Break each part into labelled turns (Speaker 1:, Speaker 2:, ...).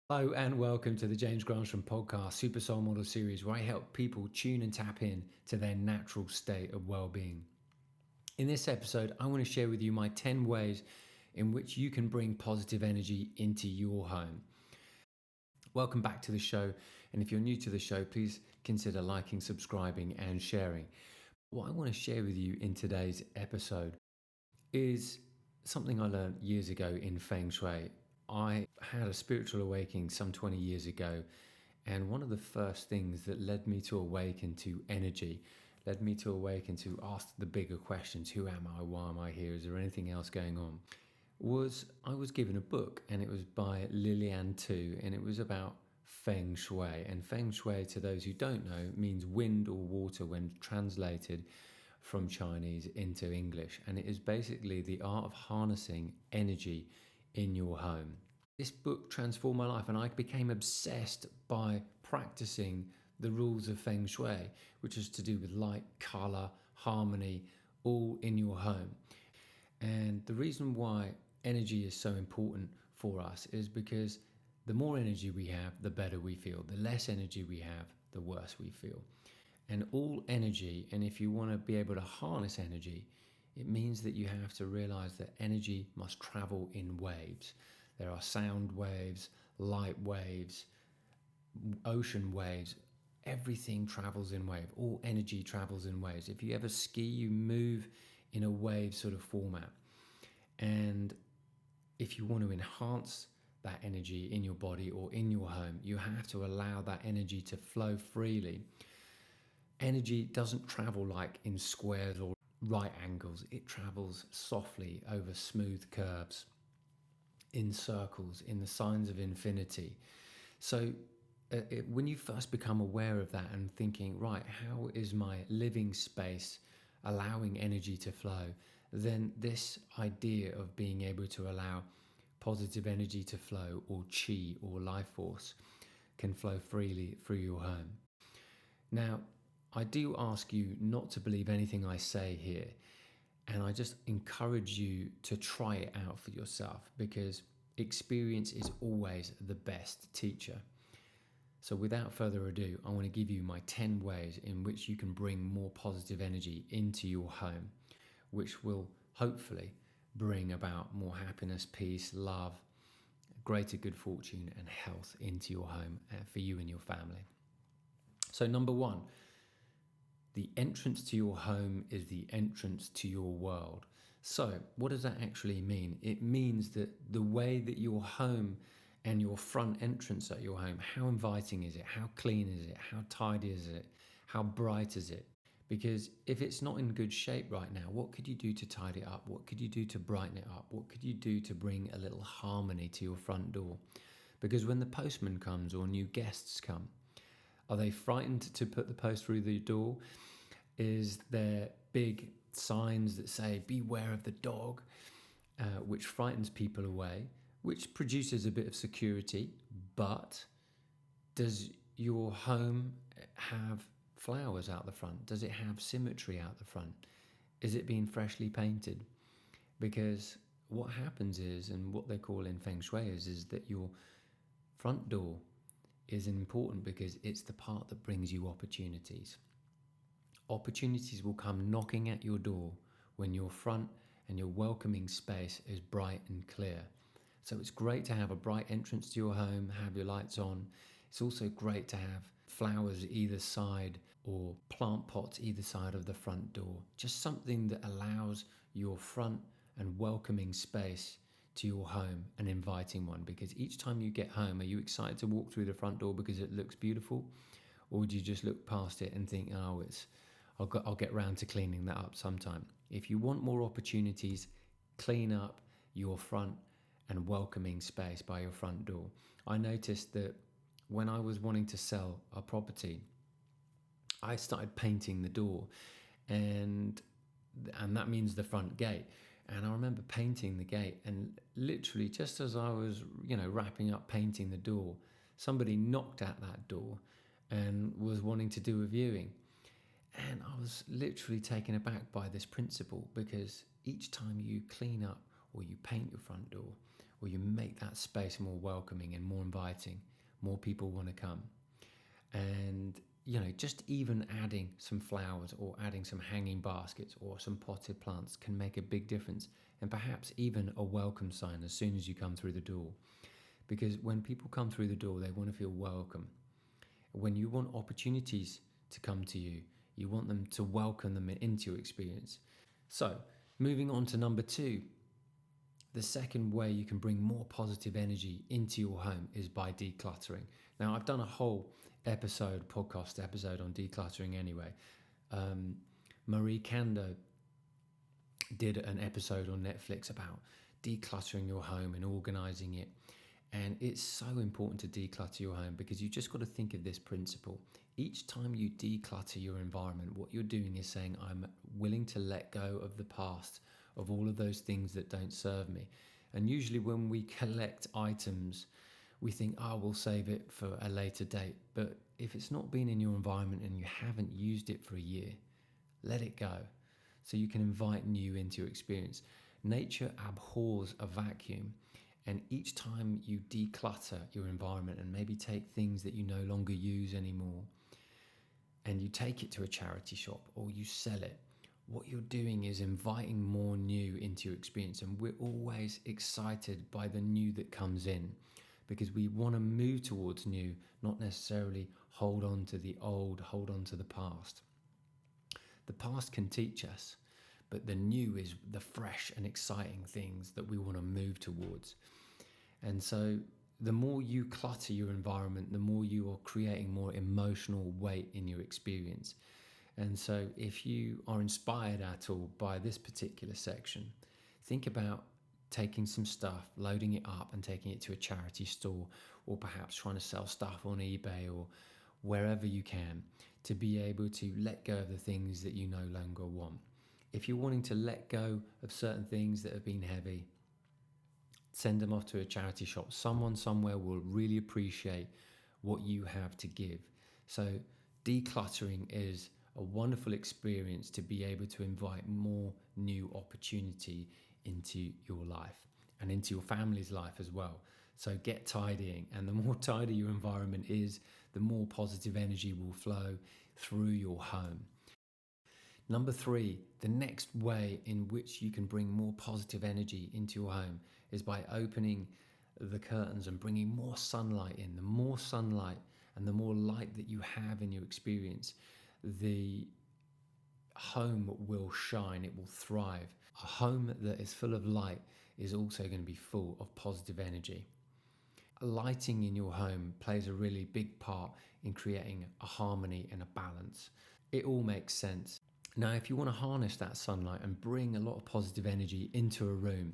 Speaker 1: Hello and welcome to the Granstrom Podcast Super Soul Model Series, where I help people tune and tap in to their natural state of well-being. In this episode, I want to share with you my 10 ways in which you can bring positive energy into your home. Welcome back to the show, and if you're new to the show, please consider liking, subscribing and sharing. What I want to share with you in today's episode is something I learned years ago in Feng shui. I had a spiritual awakening some 20 years ago, and one of the first things that led me to awaken to energy, led me to awaken to ask the bigger questions: who am I, why am I here, is there anything else going on, was I was given a book, and it was by Lilian Tu, and it was about Feng shui. And Feng shui, to those who don't know, means wind or water when translated from Chinese into English, and it is basically the art of harnessing energy in your home. This book transformed my life, and I became obsessed by practicing the rules of Feng shui, which is to do with light, color, harmony, all in your home. And the reason why energy is so important for us is because the more energy we have, the better we feel. The less energy we have, the worse we feel. And all energy, and if you want to be able to harness energy, it means that you have to realize that energy must travel in waves. There are sound waves, light waves, ocean waves. Everything travels in wave. All energy travels in waves. If you ever ski, you move in a wave sort of format. And if you want to enhance that energy in your body or in your home, you have to allow that energy to flow freely. Energy doesn't travel like in squares or right angles. It travels softly over smooth curves, in circles, in the signs of infinity. So when you first become aware of that and thinking, right, how is my living space allowing energy to flow, then this idea of being able to allow positive energy to flow, or chi or life force, can flow freely through your home. Now, I do ask you not to believe anything I say here, and I just encourage you to try it out for yourself, because experience is always the best teacher. So without further ado, I want to give you my 10 ways in which you can bring more positive energy into your home, which will hopefully bring about more happiness, peace, love, greater good fortune and health into your home for you and your family. So number one, the entrance to your home is the entrance to your world. So what does that actually mean? It means that the way that your home and your front entrance at your home, how inviting is it? How clean is it? How tidy is it? How bright is it? Because if it's not in good shape right now, what could you do to tidy it up? What could you do to brighten it up? What could you do to bring a little harmony to your front door? Because when the postman comes or new guests come, are they frightened to put the post through the door? Is there big signs that say, beware of the dog, which frightens people away, which produces a bit of security? But does your home have flowers out the front? Does it have symmetry out the front? Is it being freshly painted? Because what happens is, and what they call in Feng Shui is that your front door is important because it's the part that brings you opportunities. Opportunities will come knocking at your door when your front and your welcoming space is bright and clear. So it's great to have a bright entrance to your home, have your lights on. It's also great to have flowers either side or plant pots either side of the front door. Just something that allows your front and welcoming space to your home, an inviting one. Because each time you get home, are you excited to walk through the front door because it looks beautiful? Or do you just look past it and think, oh, I'll get round to cleaning that up sometime? If you want more opportunities, clean up your front and welcoming space by your front door. I noticed that when I was wanting to sell a property, I started painting the door, and that means the front gate. And I remember painting the gate, and literally just as I was, wrapping up painting the door, somebody knocked at that door and was wanting to do a viewing. And I was literally taken aback by this principle, because each time you clean up or you paint your front door or you make that space more welcoming and more inviting, more people want to come. And just even adding some flowers or adding some hanging baskets or some potted plants can make a big difference, and perhaps even a welcome sign as soon as you come through the door. Because when people come through the door, they want to feel welcome. When you want opportunities to come to you, you want them to welcome them into your experience. So, moving on to number 2, the second way you can bring more positive energy into your home is by decluttering. Now, I've done a whole podcast episode on decluttering anyway. Marie Kondo did an episode on Netflix about decluttering your home and organizing it. And it's so important to declutter your home, because you just got to think of this principle. Each time you declutter your environment, what you're doing is saying, I'm willing to let go of the past, of all of those things that don't serve me. And usually when we collect items, we think, we'll save it for a later date. But if it's not been in your environment and you haven't used it for a year, let it go, so you can invite new into your experience. Nature abhors a vacuum. And each time you declutter your environment and maybe take things that you no longer use anymore, and you take it to a charity shop or you sell it, what you're doing is inviting more new into your experience. And we're always excited by the new that comes in, because we want to move towards new, not necessarily hold on to the old, hold on to the past. The past can teach us, but the new is the fresh and exciting things that we want to move towards. And so the more you clutter your environment, the more you are creating more emotional weight in your experience. And so if you are inspired at all by this particular section, think about taking some stuff, loading it up and taking it to a charity store, or perhaps trying to sell stuff on eBay or wherever you can, to be able to let go of the things that you no longer want. If you're wanting to let go of certain things that have been heavy, send them off to a charity shop. Someone somewhere will really appreciate what you have to give. So decluttering is a wonderful experience to be able to invite more new opportunity into your life and into your family's life as well. So get tidying, and the more tidy your environment is, the more positive energy will flow through your home. Number 3, the next way in which you can bring more positive energy into your home is by opening the curtains and bringing more sunlight in. The more sunlight and the more light that you have in your experience, the home will shine, it will thrive. A home that is full of light is also going to be full of positive energy. Lighting in your home plays a really big part in creating a harmony and a balance. It all makes sense. Now, if you want to harness that sunlight and bring a lot of positive energy into a room,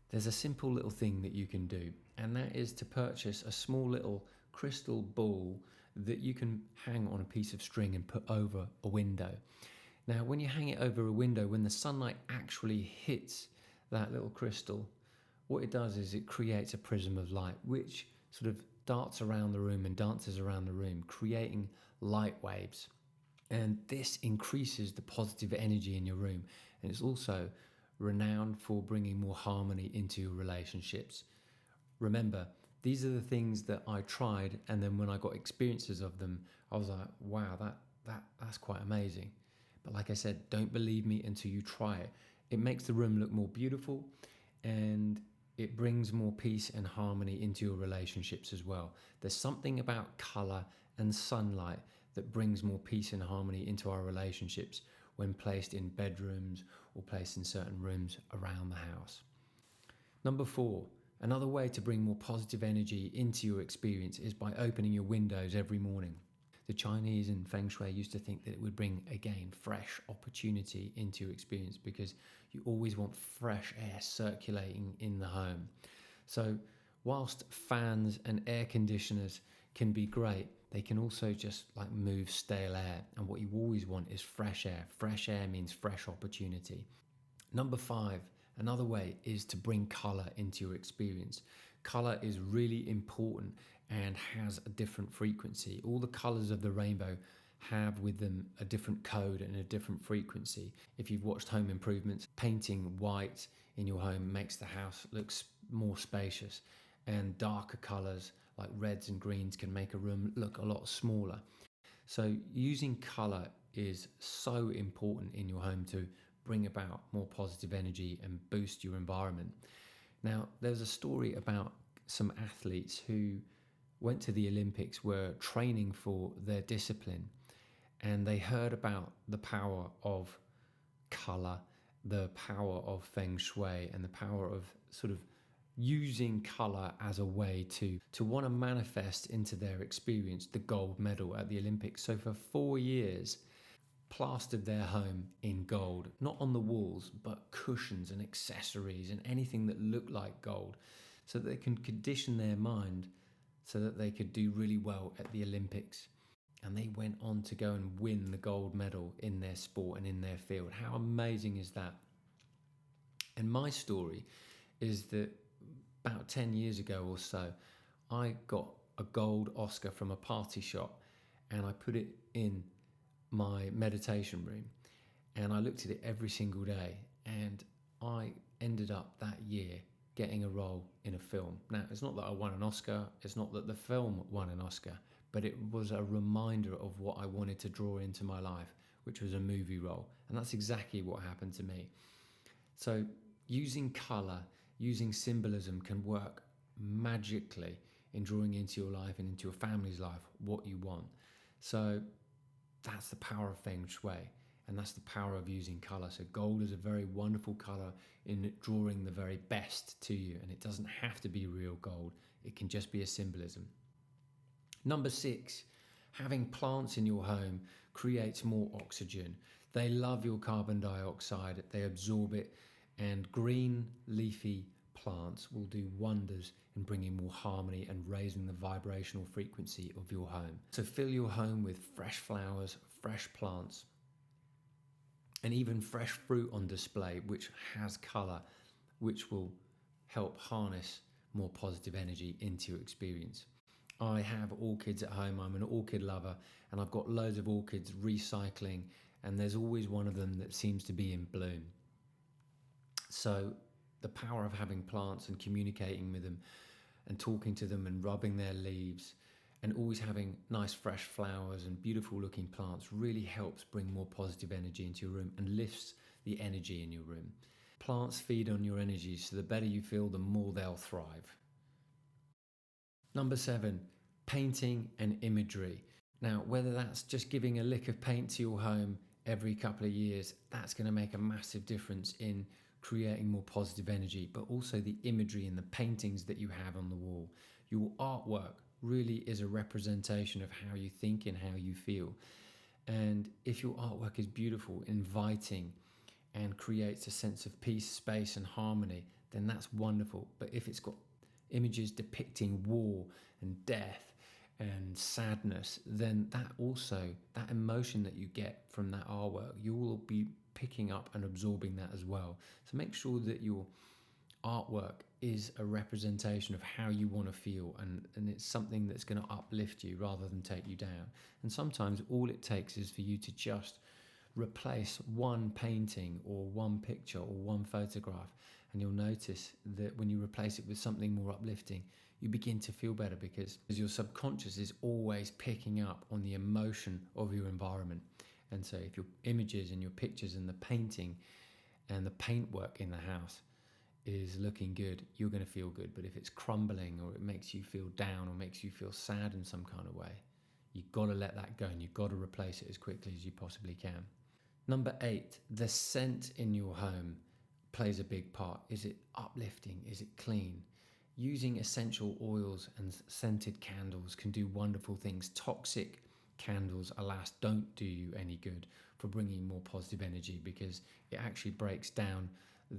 Speaker 1: there's a simple little thing that you can do, and that is to purchase a small little crystal ball that you can hang on a piece of string and put over a window. Now, when you hang it over a window, when the sunlight actually hits that little crystal, what it does is it creates a prism of light, which sort of darts around the room and dances around the room, creating light waves. And this increases the positive energy in your room. And it's also renowned for bringing more harmony into your relationships. Remember, these are the things that I tried, and then when I got experiences of them, I was like, wow, that's quite amazing. But like I said, don't believe me until you try it. It makes the room look more beautiful, and it brings more peace and harmony into your relationships as well. There's something about color and sunlight that brings more peace and harmony into our relationships when placed in bedrooms or placed in certain rooms around the house. Number 4, another way to bring more positive energy into your experience is by opening your windows every morning. The Chinese in Feng Shui used to think that it would bring, again, fresh opportunity into your experience, because you always want fresh air circulating in the home. So whilst fans and air conditioners can be great, they can also just move stale air. And what you always want is fresh air. Fresh air means fresh opportunity. Number 5, another way is to bring color into your experience. Color is really important and has a different frequency. All the colors of the rainbow have with them a different code and a different frequency. If you've watched Home Improvements, painting white in your home makes the house look more spacious, and darker colors like reds and greens can make a room look a lot smaller. So using color is so important in your home to bring about more positive energy and boost your environment. Now, there's a story about some athletes who went to the Olympics, were training for their discipline, and they heard about the power of color, the power of Feng shui, and the power of sort of using color as a way to want to manifest into their experience the gold medal at the Olympics. So for 4 years, plastered their home in gold, not on the walls, but cushions and accessories and anything that looked like gold, so that they can condition their mind so that they could do really well at the Olympics. And they went on to go and win the gold medal in their sport and in their field. How amazing is that? And my story is that about 10 years ago or so, I got a gold Oscar from a party shop, and I put it in my meditation room, and I looked at it every single day, and I ended up that year getting a role in a film. Now, it's not that I won an Oscar, it's not that the film won an Oscar, but it was a reminder of what I wanted to draw into my life, which was a movie role. And that's exactly what happened to me. So using color, using symbolism can work magically in drawing into your life and into your family's life what you want. So that's the power of Feng Shui, and that's the power of using color. So gold is a very wonderful color in drawing the very best to you, and it doesn't have to be real gold. It can just be a symbolism. Number 6, having plants in your home creates more oxygen. They love your carbon dioxide, they absorb it, and green leafy plants will do wonders in bringing more harmony and raising the vibrational frequency of your home. So fill your home with fresh flowers, fresh plants, and even fresh fruit on display, which has color, which will help harness more positive energy into your experience. I have orchids at home. I'm an orchid lover, and I've got loads of orchids recycling, and there's always one of them that seems to be in bloom. So the power of having plants and communicating with them and talking to them and rubbing their leaves and always having nice fresh flowers and beautiful looking plants really helps bring more positive energy into your room and lifts the energy in your room. Plants feed on your energy, so the better you feel, the more they'll thrive. Number 7, painting and imagery. Now, whether that's just giving a lick of paint to your home every couple of years, that's going to make a massive difference in creating more positive energy, but also the imagery and the paintings that you have on the wall. Your artwork really is a representation of how you think and how you feel. And if your artwork is beautiful, inviting, and creates a sense of peace, space, and harmony, then that's wonderful. But if it's got images depicting war and death and sadness, then that emotion that you get from that artwork, you will be picking up and absorbing that as well. So make sure that your artwork is a representation of how you want to feel, and it's something that's going to uplift you rather than take you down. And sometimes all it takes is for you to just replace one painting or one picture or one photograph, and you'll notice that when you replace it with something more uplifting, you begin to feel better, because your subconscious is always picking up on the emotion of your environment. And so if your images and your pictures and the painting and the paintwork in the house is looking good, you're going to feel good. But if it's crumbling, or it makes you feel down, or makes you feel sad in some kind of way, you've got to let that go, and you've got to replace it as quickly as you possibly can. Number 8, the scent in your home plays a big part. Is it uplifting? Is it clean? Using essential oils and scented candles can do wonderful things. Toxic candles, alas, don't do you any good for bringing more positive energy, because it actually breaks down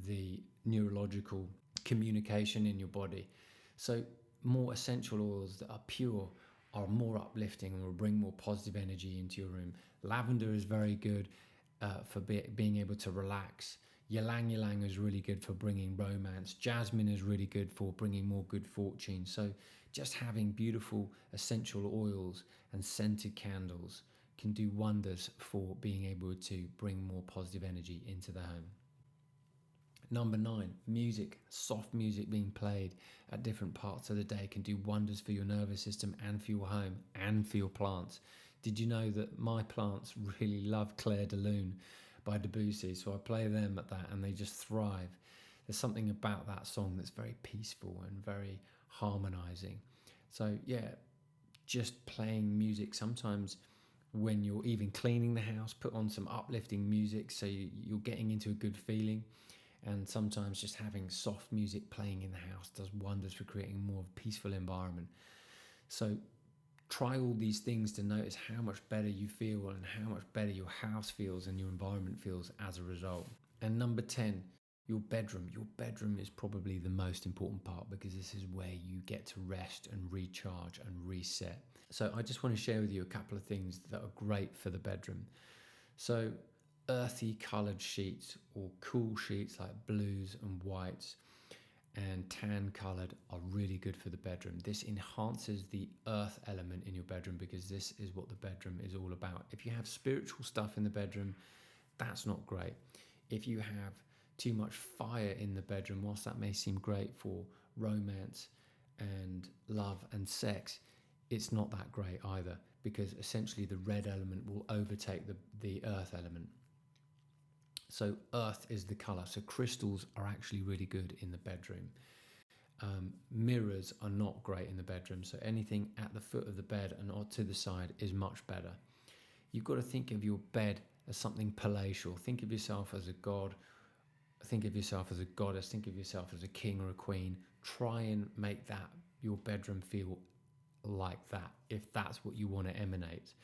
Speaker 1: the neurological communication in your body. So more essential oils that are pure are more uplifting and will bring more positive energy into your room. Lavender is very good for being able to relax. Ylang ylang is really good for bringing romance. Jasmine is really good for bringing more good fortune. So just having beautiful essential oils and scented candles can do wonders for being able to bring more positive energy into the home. Number 9, music. Soft music being played at different parts of the day can do wonders for your nervous system and for your home and for your plants. Did you know that my plants really love Claire de Lune by Debussy? So I play them at that and they just thrive. There's something about that song that's very peaceful and very harmonizing. So yeah, just playing music sometimes when you're even cleaning the house, put on some uplifting music so you're getting into a good feeling. And sometimes just having soft music playing in the house does wonders for creating more of a peaceful environment. So try all these things to notice how much better you feel and how much better your house feels and your environment feels as a result. And number 10, your bedroom. Your bedroom is probably the most important part because this is where you get to rest and recharge and reset. So I just want to share with you a couple of things that are great for the bedroom. So earthy coloured sheets or cool sheets like blues and whites and tan coloured are really good for the bedroom. This enhances the earth element in your bedroom because this is what the bedroom is all about. If you have spiritual stuff in the bedroom, that's not great. If you have too much fire in the bedroom, whilst that may seem great for romance and love and sex, it's not that great either because essentially the red element will overtake the earth element. So earth is the colour. So crystals are actually really good in the bedroom. Mirrors are not great in the bedroom. So anything at the foot of the bed and or to the side is much better. You've got to think of your bed as something palatial. Think of yourself as a god. Think of yourself as a goddess. Think of yourself as a king or a queen. Try and make that your bedroom feel like that if that's what you want to emanate.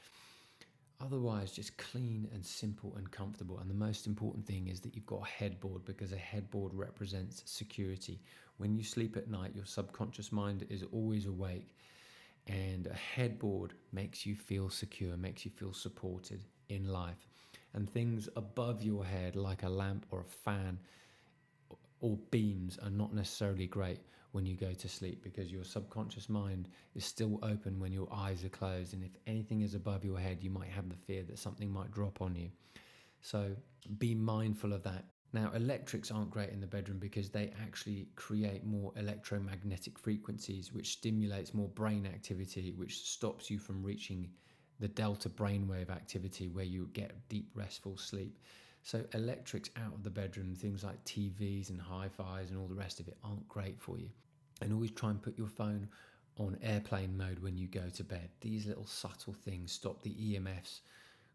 Speaker 1: Otherwise, just clean and simple and comfortable. And the most important thing is that you've got a headboard because a headboard represents security. When you sleep at night, your subconscious mind is always awake. And a headboard makes you feel secure, makes you feel supported in life. And things above your head, like a lamp or a fan or beams, are not necessarily great when you go to sleep because your subconscious mind is still open when your eyes are closed, and if anything is above your head you might have the fear that something might drop on you. So be mindful of that. Now, electrics aren't great in the bedroom because they actually create more electromagnetic frequencies, which stimulates more brain activity, which stops you from reaching the delta brainwave activity where you get deep restful sleep. So electrics out of the bedroom, things like TVs and hi-fis and all the rest of it, aren't great for you. And always try and put your phone on airplane mode when you go to bed. These little subtle things stop the EMFs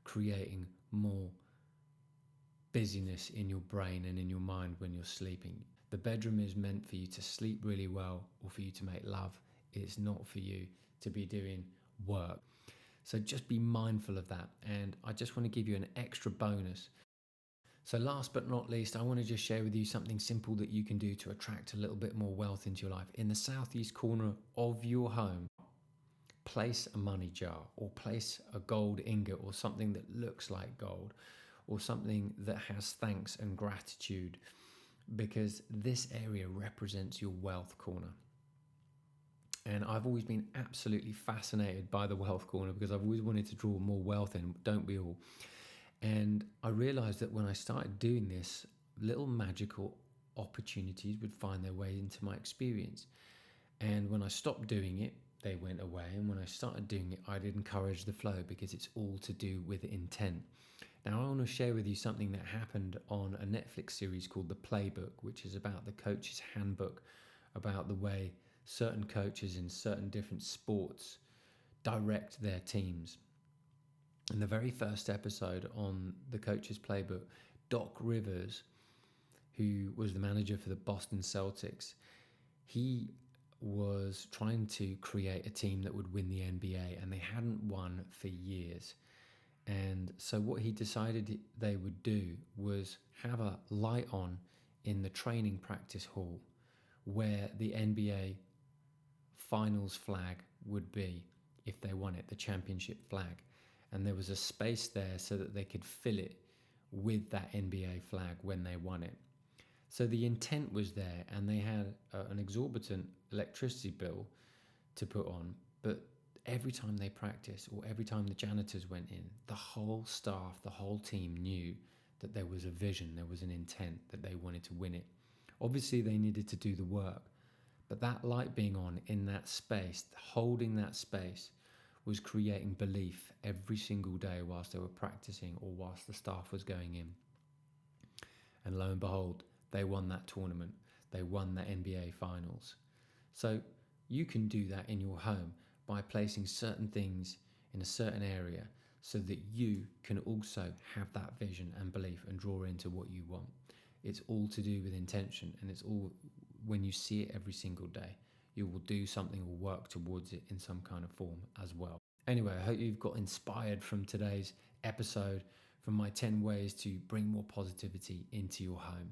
Speaker 1: creating more busyness in your brain and in your mind when you're sleeping. The bedroom is meant for you to sleep really well or for you to make love. It's not for you to be doing work. So just be mindful of that. And I just want to give you an extra bonus. So last but not least, I want to just share with you something simple that you can do to attract a little bit more wealth into your life. In the southeast corner of your home, place a money jar or place a gold ingot or something that looks like gold or something that has thanks and gratitude, because this area represents your wealth corner. And I've always been absolutely fascinated by the wealth corner because I've always wanted to draw more wealth in, don't we all? And I realized that when I started doing this, little magical opportunities would find their way into my experience. And when I stopped doing it, they went away. And when I started doing it, I'd encourage the flow because it's all to do with intent. Now, I want to share with you something that happened on a Netflix series called The Playbook, which is about the coach's handbook, about the way certain coaches in certain different sports direct their teams. In the very first episode on the Coach's Playbook, Doc Rivers, who was the manager for the Boston Celtics, he was trying to create a team that would win the NBA, and they hadn't won for years. And so what he decided they would do was have a light on in the training practice hall where the NBA finals flag would be if they won it, the championship flag. And there was a space there so that they could fill it with that NBA flag when they won it. So the intent was there, and they had an exorbitant electricity bill to put on, but every time they practiced or every time the janitors went in, the whole staff, the whole team knew that there was a vision, there was an intent that they wanted to win it. Obviously, they needed to do the work, but that light being on in that space, holding that space, was creating belief every single day whilst they were practicing or whilst the staff was going in. And lo and behold, they won that tournament. They won the NBA finals. So you can do that in your home by placing certain things in a certain area so that you can also have that vision and belief and draw into what you want. It's all to do with intention, and it's all when you see it every single day, you will do something or work towards it in some kind of form as well. Anyway, I hope you've got inspired from today's episode, from my 10 ways to bring more positivity into your home.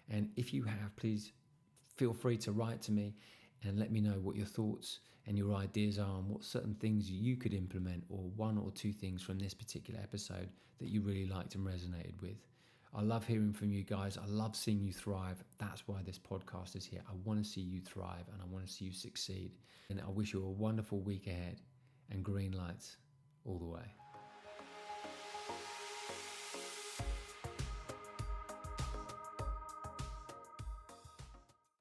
Speaker 1: And if you have, please feel free to write to me and let me know what your thoughts and your ideas are on what certain things you could implement, or one or two things from this particular episode that you really liked and resonated with. I love hearing from you guys. I love seeing you thrive. That's why this podcast is here. I want to see you thrive and I want to see you succeed. And I wish you a wonderful week ahead and green lights all the way.